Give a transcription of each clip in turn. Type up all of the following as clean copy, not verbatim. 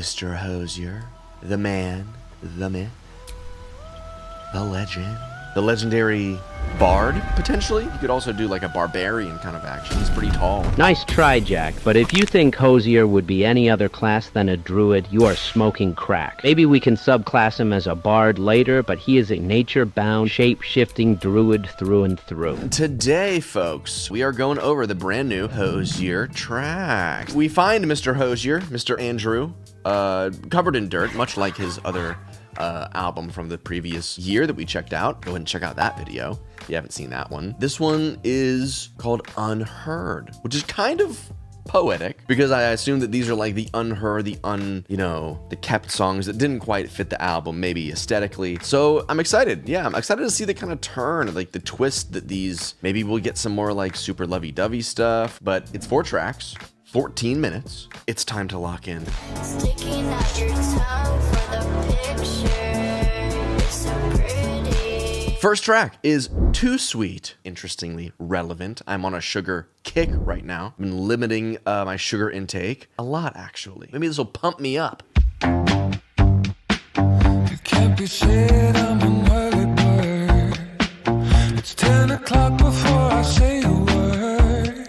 Mr. Hozier, the man, the myth, the legend, the legendary bard, potentially. You could also do like a barbarian kind of action. He's pretty tall. Nice try, Jack, but if you think Hozier would be any other class than a druid, you are smoking crack. Maybe we can subclass him as a bard later, but he is a nature-bound, shape-shifting druid through and through. Today, folks, we are going over the brand new Hozier track. We find Mr. Hozier, Mr. Andrew, covered in dirt, much like his other album from the previous year that we checked out. Go ahead and check out that video if you haven't seen that one. This one is called Unheard, which is kind of poetic because I assume that these are like the unheard, the kept songs that didn't quite fit the album, maybe aesthetically. So I'm excited. Yeah, I'm excited to see the kind of turn, like the twist that these, maybe we'll get some more like super lovey-dovey stuff, but it's 4 tracks. 14 minutes. It's time to lock in. Sticking out your tongue for the picture. It's so pretty. First track is Too Sweet. Interestingly relevant. I'm on a sugar kick right now. I've been limiting my sugar intake a lot, actually. Maybe this will pump me up. You can't be said I'm an early bird. It's 10 o'clock before I say a word.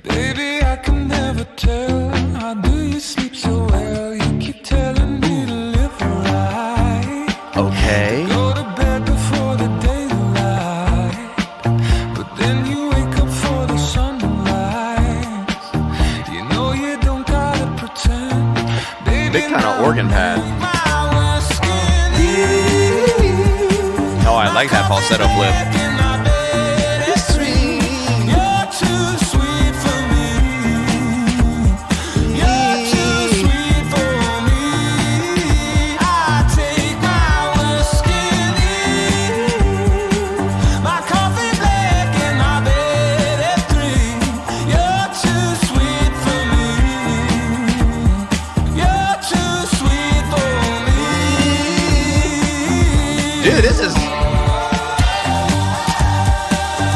Baby, I can never tell. How do you sleep so well? You keep telling me to live right. Okay. Go to bed before the daylight, but then you wake up for the sunrise. You know you don't gotta pretend. Baby, Big kind of organ pad. Oh, I like that falsetto flip.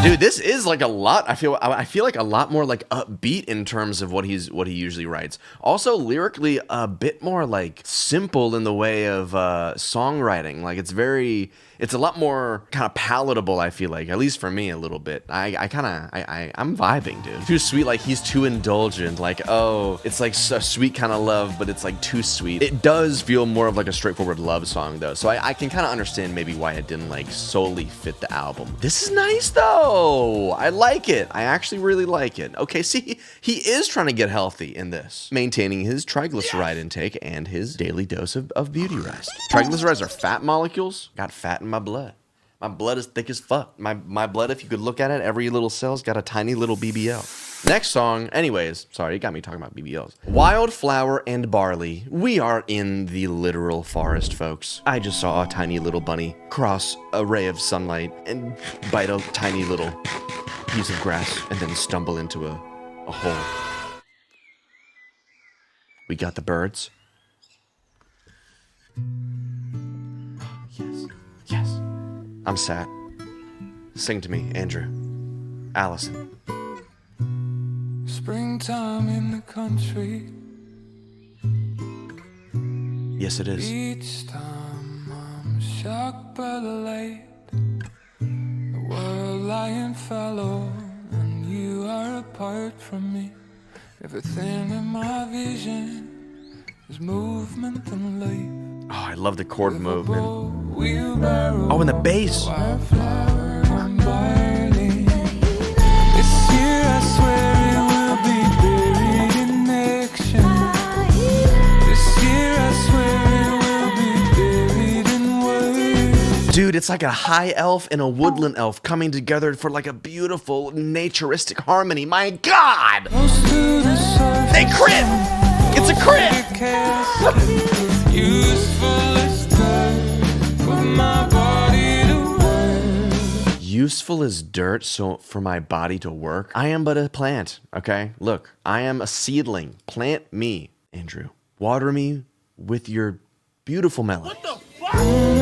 Dude, this is like a lot. I feel like a lot more like upbeat in terms of what he usually writes. Also lyrically a bit more like simple in the way of songwriting. Like it's a lot more kind of palatable, I feel like, at least for me a little bit. I'm vibing, dude. Too sweet, like he's too indulgent. Like, oh, it's like a sweet kind of love, but it's like too sweet. It does feel more of like a straightforward love song though. So I can kind of understand maybe why it didn't like solely fit the album. This is nice though. I like it. I actually really like it. Okay, see, he is trying to get healthy in this, maintaining his triglyceride intake and his daily dose of beauty rest. Triglycerides are fat molecules. Got fat in my blood. My blood is thick as fuck. My blood, if you could look at it, every little cell's got a tiny little BBL. Next song, anyways, sorry, you got me talking about BBLs. Wildflower and Barley. We are in the literal forest, folks. I just saw a tiny little bunny cross a ray of sunlight and bite a tiny little piece of grass and then stumble into a hole. We got the birds. Yes, yes. I'm sad. Sing to me, Andrew. Allison. Springtime in the country. Yes, it is. Each time I'm shocked by the light. The world lying fallow, and you are apart from me. Everything in my vision is movement and life. Oh, I love the chord movement. Wheelbarrow, Oh, and the bass. wildflower and barley. This year I swear it will be buried in action. This year I swear it will be buried in words. Dude, it's like a high elf and a woodland elf coming together for like a beautiful naturistic harmony. My God! Close to the surface. They crit! It's a crit! Useful as dirt for my body to work. Useful as dirt so for my body to work. I am but a plant, okay? Look, I am a seedling. Plant me, Andrew. Water me with your beautiful melody. What the fuck?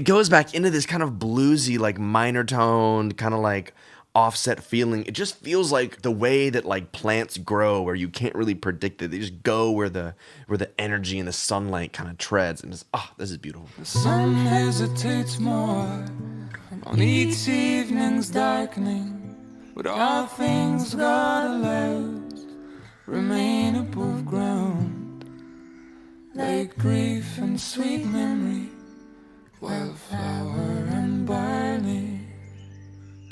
goes back into this kind of bluesy, like minor toned, kind of like offset feeling. It just feels like the way that like plants grow, where you can't really predict it. They just go where the energy and the sunlight kind of treads, and this is beautiful. The sun hesitates more on each evening's darkening, but all things God allows remain above ground, like grief and sweet memory, wildflower and barley.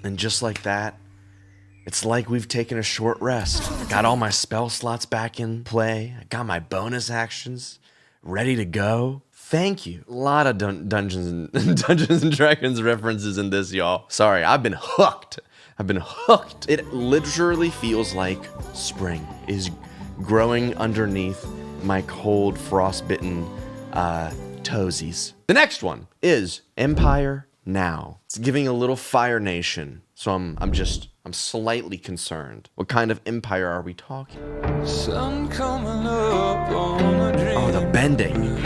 And just like that, it's like we've taken a short rest. I got all my spell slots back in play. I got my bonus actions ready to go. Thank you. A lot of Dungeons and Dragons references in this, y'all. Sorry, I've been hooked. It literally feels like spring is growing underneath my cold, frostbitten toesies. The next one is Empire Now. It's giving a little Fire Nation, so I'm slightly concerned. What kind of empire are we talking? Sun coming up on a dream. Oh, the bending.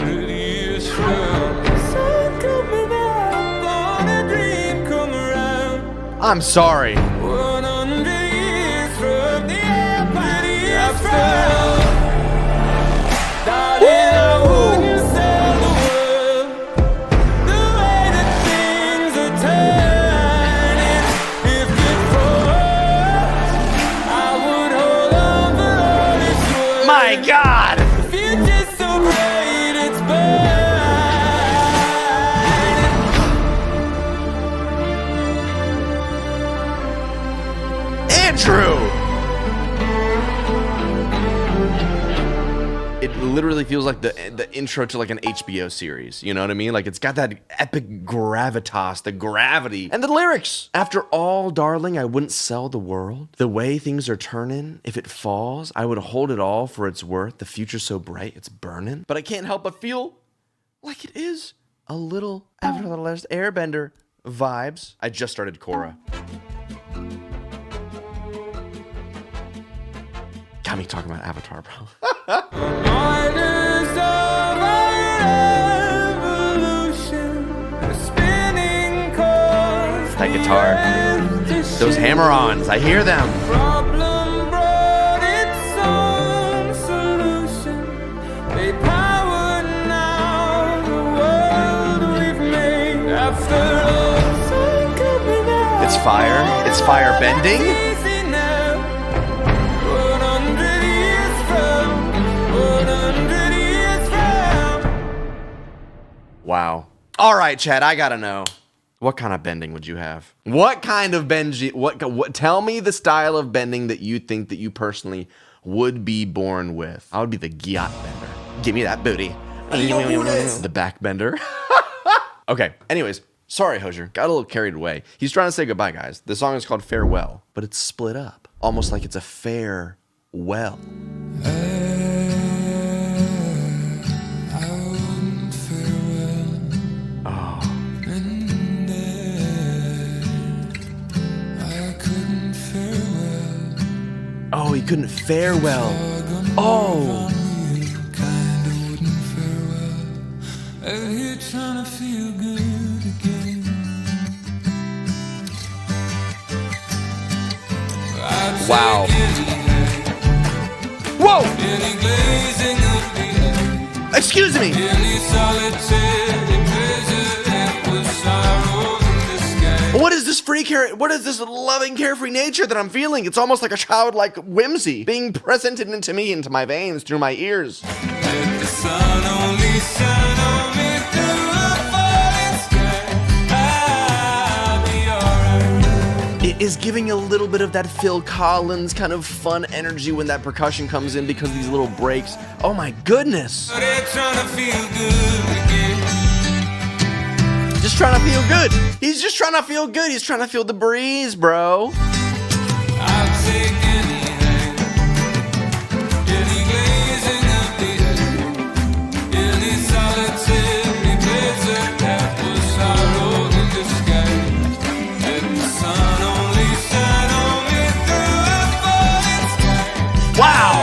Sun coming up on a dream, come around. I'm sorry. 100 years from the empire after. Darling, I wouldn't sell the world the way that things are turning. If it was, I would hold on for all it's worth. My God. The future's so bright, it's burning. Andrew. It literally feels like the intro to like an HBO series. You know what I mean? Like it's got that epic gravitas, the gravity, and the lyrics. After all, darling, I wouldn't sell the world. The way things are turning, if it falls, I would hold it all for its worth. The future's so bright, it's burning. But I can't help but feel like it is a little Avatar: The Last Airbender vibes. I just started Korra. Got me talking about Avatar, bro. Miners of our revolution, spinning course. That guitar. Those hammer-ons, I hear them. Problem brought its own solution. They power now the world we've made. After all, sun coming out. It's fire. It's fire bending. Easy now. 100 years from, 100 years from. Wow. All right, Chad, I gotta know. What kind of bending would you have? What kind of Benji? What? Tell me the style of bending that you think that you personally would be born with. I would be the Gyat bender. Give me that booty. The back bender. Okay. Anyways, sorry, Hozier. Got a little carried away. He's trying to say goodbye, guys. The song is called Farewell, but it's split up, almost like it's a farewell. Oh, he couldn't fare well. Oh. Wow. Whoa. Excuse me. What is this what is this loving, carefree nature that I'm feeling? It's almost like a childlike whimsy being presented into me, into my veins, through my ears. It is giving a little bit of that Phil Collins kind of fun energy when that percussion comes in because of these little breaks. Oh my goodness. Just trying to feel good. He's just trying to feel good. He's trying to feel the breeze, bro. I'll take anything, any glazing of the air, any solitary blizzard that was sorrow in disguise, and the sun only shine on me through a falling sky. Wow.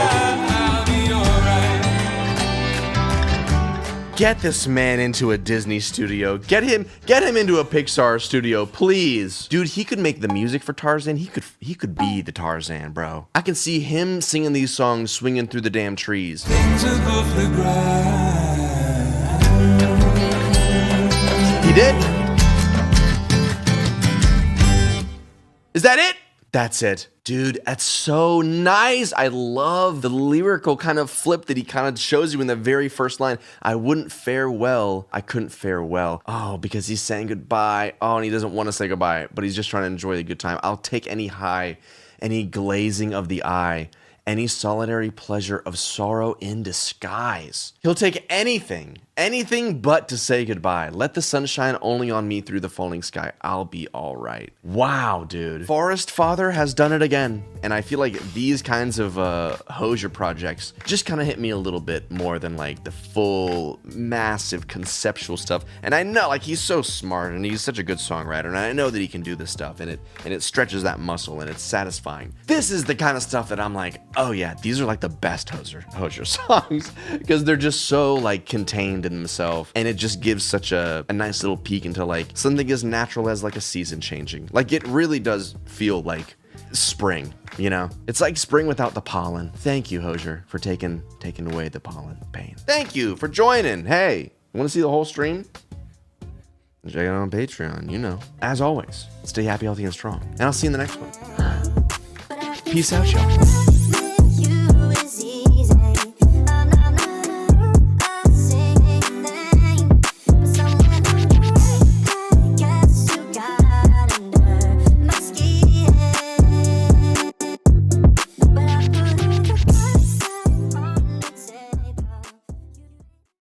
I'll be alright. Get this man into a Disney studio. Get him into a Pixar studio, please. Dude, he could make the music for Tarzan. He could be the Tarzan, bro. I can see him singing these songs, swinging through the damn trees. Things above the ground. He did? Is that it? That's it. Dude, that's so nice. I love the lyrical kind of flip that he kind of shows you in the very first line. I wouldn't fare well. I couldn't fare well. Oh, because he's saying goodbye. Oh, and he doesn't want to say goodbye, but he's just trying to enjoy the good time. I'll take any high, any glazing of the eye, any solitary pleasure of sorrow in disguise. He'll take anything but to say goodbye. Let the sun shine only on me through the falling sky. I'll be all right. Wow, dude. Forest Father has done it again. And I feel like these kinds of Hozier projects just kind of hit me a little bit more than like the full, massive conceptual stuff. And I know, like, he's so smart and he's such a good songwriter. And I know that he can do this stuff and it stretches that muscle and it's satisfying. This is the kind of stuff that I'm like, oh yeah, these are like the best Hozier songs because they're just so like contained in themselves, and it just gives such a nice little peek into like something as natural as like a season changing. Like it really does feel like spring, you know? It's like spring without the pollen. Thank you, Hozier, for taking away the pollen pain. Thank you for joining. Hey, want to see the whole stream? Check it out on Patreon, you know. As always, stay happy, healthy, and strong. And I'll see you in the next one. Peace out, y'all.